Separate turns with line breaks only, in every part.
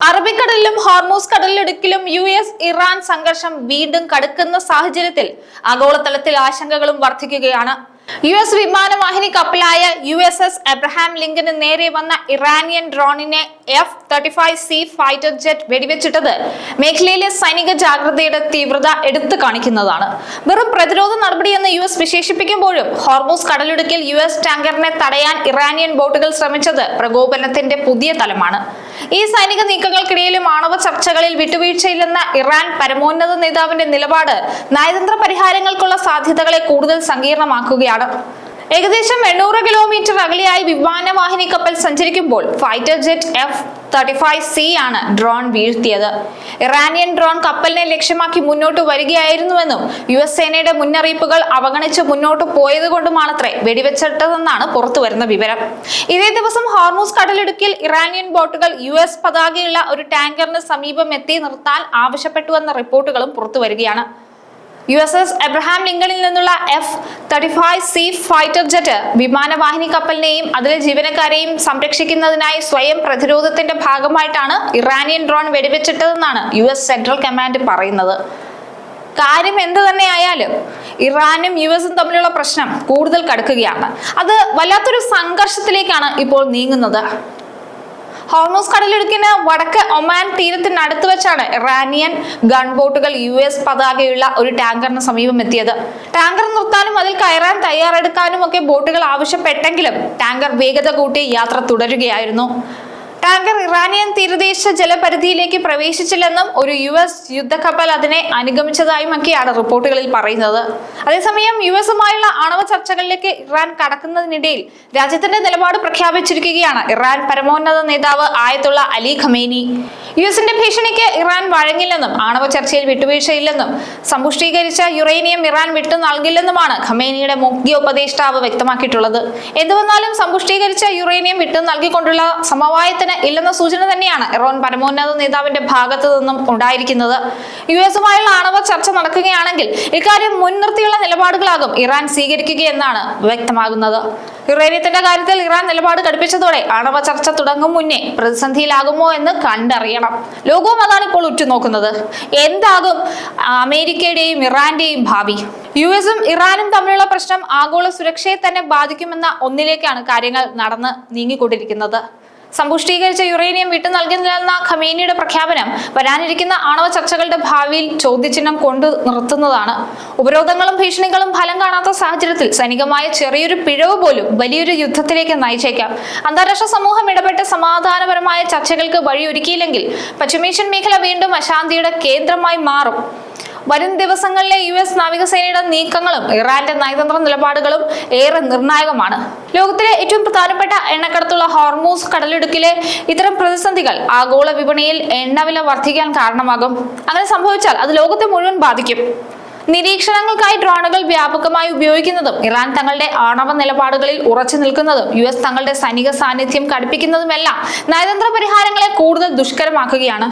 അറബിക്കടലിലും Hormuz കടലിടുക്കിലും US-ഇറാൻ സംഘർഷം വീണ്ടും കടുക്കുന്ന സാഹചര്യത്തിൽ ആഗോളതലത്തിൽ ആശങ്കകളും വർദ്ധിക്കുകയാണ്. US വിമാനവാഹിനി കപ്പലായ USS എബ്രഹാം ലിങ്കന് നേരെ വന്ന ഇറാനിയൻ ഡ്രോണിനെ F-35C ഫൈറ്റർ ജെറ്റ് വെടിവെച്ചിട്ടത് മേഖലയിലെ സൈനിക ജാഗ്രതയുടെ തീവ്രത എടുത്തു കാണിക്കുന്നതാണ്. വെറും പ്രതിരോധ നടപടിയെന്ന് US വിശേഷിപ്പിക്കുമ്പോഴും ഹോർമൂസ് കടലിടുക്കിൽ US ടാങ്കറിനെ തടയാൻ ഇറാനിയൻ ബോട്ടുകൾ ശ്രമിച്ചത് പ്രകോപനത്തിന്റെ പുതിയ തലമാണ്. ഈ സൈനിക നീക്കങ്ങൾക്കിടയിലും ആണവ ചർച്ചകളിൽ വിട്ടുവീഴ്ചയില്ലെന്ന ഇറാൻ പരമോന്നത നേതാവിന്റെ നിലപാട് നയതന്ത്ര പരിഹാരങ്ങൾക്കുള്ള സാധ്യതകളെ കൂടുതൽ സങ്കീർണമാക്കുകയാണ്. ഏകദേശം 800 കിലോമീറ്റർ അകലെയായി വിമാനവാഹിനി കപ്പൽ സഞ്ചരിക്കുമ്പോൾ ഫൈറ്റർ ജെറ്റ് F-35C ആണ് ഡ്രോൺ വീഴ്ത്തിയത്. ഇറാനിയൻ ഡ്രോൺ കപ്പലിനെ ലക്ഷ്യമാക്കി മുന്നോട്ട് വരികയായിരുന്നുവെന്നും US സേനയുടെ മുന്നറിയിപ്പുകൾ അവഗണിച്ച് മുന്നോട്ട് പോയതുകൊണ്ടുമാണത്രേ വെടിവെച്ചിട്ടതെന്നാണ് പുറത്തുവരുന്ന വിവരം. ഇതേ ദിവസം ഹോർമൂസ് കടലിടുക്കിൽ ഇറാനിയൻ ബോട്ടുകൾ US പതാകയുള്ള ഒരു ടാങ്കറിന് സമീപം എത്തി നിർത്താൻ ആവശ്യപ്പെട്ടുവെന്ന റിപ്പോർട്ടുകളും പുറത്തുവരികയാണ്. USS എബ്രഹാം ലിങ്കണിൽ നിന്നുള്ള F-35C ഫൈറ്റർ ജെറ്റ് വിമാനവാഹിനി കപ്പലിനെയും അതിലെ ജീവനക്കാരെയും സംരക്ഷിക്കുന്നതിനായി സ്വയം പ്രതിരോധത്തിന്റെ ഭാഗമായിട്ടാണ് ഇറാനിയൻ ഡ്രോൺ വെടിവെച്ചിട്ടതെന്നാണ് US സെൻട്രൽ കമാൻഡ് പറയുന്നത്. കാര്യം എന്ത് തന്നെയായാലും ഇറാനും USഉം തമ്മിലുള്ള പ്രശ്നം കൂടുതൽ കടുക്കുകയാണ്. അത് വല്ലാത്തൊരു സംഘർഷത്തിലേക്കാണ് ഇപ്പോൾ നീങ്ങുന്നത്. ഹോർമൂസ് കടലിടുക്കിന് വടക്ക് ഒമാൻ തീരത്തിനടുത്ത് വെച്ചാണ് ഇറാനിയൻ ഗൺബോട്ടുകൾ US പതാകയുള്ള ഒരു ടാങ്കറിന് സമീപം എത്തിയത്. ടാങ്കർ നിർത്താനും അതിൽ കയറാൻ തയ്യാറെടുക്കാനും ഒക്കെ ബോട്ടുകൾ ആവശ്യപ്പെട്ടെങ്കിലും ടാങ്കർ വേഗത കൂട്ടി യാത്ര തുടരുകയായിരുന്നു. ടാങ്കർ ഇറാനിയൻ തീരദേശ ജലപരിധിയിലേക്ക് പ്രവേശിച്ചില്ലെന്നും ഒരു US യുദ്ധക്കപ്പൽ അതിനെ അനുഗമിച്ചതായുമൊക്കെയാണ് റിപ്പോർട്ടുകളിൽ പറയുന്നത്. അതേസമയം USുമായുള്ള ആണവ ചർച്ചകളിലേക്ക് ഇറാൻ കടക്കുന്നതിനിടയിൽ രാജ്യത്തിന്റെ നിലപാട് പ്രഖ്യാപിച്ചിരിക്കുകയാണ് ഇറാൻ പരമോന്നത നേതാവ് ആയത്തുള്ള അലി ഖമേനി. USന്റെ ഭീഷണിക്ക് ഇറാൻ വഴങ്ങില്ലെന്നും ആണവ ചർച്ചയിൽ വിട്ടുവീഴ്ചയില്ലെന്നും സമ്പുഷ്ടീകരിച്ച യുറേനിയം ഇറാൻ വിട്ടു നൽകില്ലെന്നുമാണ് ഖമേനിയുടെ മുഖ്യ ഉപദേഷ്ടാവ് വ്യക്തമാക്കിയിട്ടുള്ളത്. എന്തുവന്നാലും സമ്പുഷ്ടീകരിച്ച യുറേനിയം വിട്ടു നൽകിക്കൊണ്ടുള്ള സമവായത്തിന് ഇല്ലെന്ന സൂചന തന്നെയാണ് ഇറാൻ പരമോന്നത നേതാവിന്റെ ഭാഗത്തു നിന്നും ഉണ്ടായിരിക്കുന്നത്. USുമായുള്ള ആണവ ചർച്ച നടക്കുകയാണെങ്കിൽ ഇക്കാര്യം മുൻനിർത്തിയുള്ള നിലപാടുകളാകും ഇറാൻ സ്വീകരിക്കുകയെന്നാണ് വ്യക്തമാകുന്നത്. യുറേനിയത്തിന്റെ കാര്യത്തിൽ ഇറാൻ നിലപാട് കടുപ്പിച്ചതോടെ ആണവ ചർച്ച തുടങ്ങും മുന്നേ പ്രതിസന്ധിയിലാകുമോ എന്ന് കണ്ടറിയണം. ലോകവും അതാണ് ഇപ്പോൾ ഉറ്റുനോക്കുന്നത്. എന്താകും അമേരിക്കയുടെയും ഇറാന്റെയും ഭാവി? USഉം ഇറാനും തമ്മിലുള്ള പ്രശ്നം ആഗോള സുരക്ഷയെ തന്നെ ബാധിക്കുമെന്ന ഒന്നിലേക്കാണ് കാര്യങ്ങൾ നടന്ന് നീങ്ങിക്കൊണ്ടിരിക്കുന്നത്. സമ്പുഷ്ടീകരിച്ച യുറേനിയം വിട്ടു നൽകുന്നില്ലെന്ന ഖമേനിയുടെ പ്രഖ്യാപനം വരാനിരിക്കുന്ന ആണവ ചർച്ചകളുടെ ഭാവിയിൽ ചോദ്യചിഹ്നം കൊണ്ടു നിർത്തുന്നതാണ്. ഉപരോധങ്ങളും ഭീഷണികളും ഫലം കാണാത്ത സാഹചര്യത്തിൽ സൈനികമായ ചെറിയൊരു പിഴവ് പോലും വലിയൊരു യുദ്ധത്തിലേക്ക് നയിച്ചേക്കാം. അന്താരാഷ്ട്ര സമൂഹം ഇടപെട്ട് സമാധാനപരമായ ചർച്ചകൾക്ക് വഴിയൊരുക്കിയില്ലെങ്കിൽ പശ്ചിമേഷ്യൻ മേഖല വീണ്ടും അശാന്തിയുടെ കേന്ദ്രമായി മാറും. വരും ദിവസങ്ങളിലെ US നാവികസേനയുടെ നീക്കങ്ങളും ഇറാന്റെ നയതന്ത്ര നിലപാടുകളും ഏറെ നിർണായകമാണ്. ലോകത്തിലെ ഏറ്റവും പ്രധാനപ്പെട്ട എണ്ണക്കടത്തുള്ള ഹോർമൂസ് കടലിടുക്കിലെ ഇത്തരം പ്രതിസന്ധികൾ ആഗോള വിപണിയിൽ എണ്ണവില വർദ്ധിക്കാൻ കാരണമാകും. അങ്ങനെ സംഭവിച്ചാൽ അത് ലോകത്തെ മുഴുവൻ ബാധിക്കും. നിരീക്ഷണങ്ങൾക്കായി ഡ്രോണുകൾ വ്യാപകമായി ഉപയോഗിക്കുന്നതും ഇറാൻ തങ്ങളുടെ ആണവ നിലപാടുകളിൽ ഉറച്ചു നിൽക്കുന്നതും US തങ്ങളുടെ സൈനിക സാന്നിധ്യം കടുപ്പിക്കുന്നതുമെല്ലാം നയതന്ത്ര പരിഹാരങ്ങളെ കൂടുതൽ ദുഷ്കരമാക്കുകയാണ്.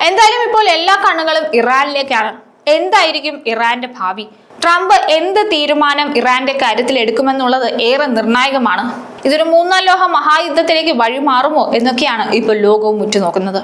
എന്തായാലും ഇപ്പോൾ എല്ലാ കണ്ണുകളും ഇറാനിലേക്കാണ്. എന്തായിരിക്കും ഇറാന്റെ ഭാവി? ട്രംപ് എന്ത് തീരുമാനം ഇറാന്റെ കാര്യത്തിൽ എടുക്കുമെന്നുള്ളത് ഏറെ നിർണായകമാണ്. ഇതൊരു മൂന്നാം ലോക മഹായുദ്ധത്തിലേക്ക് വഴിമാറുമോ എന്നൊക്കെയാണ് ഇപ്പോൾ ലോകവും ഉറ്റുനോക്കുന്നത്.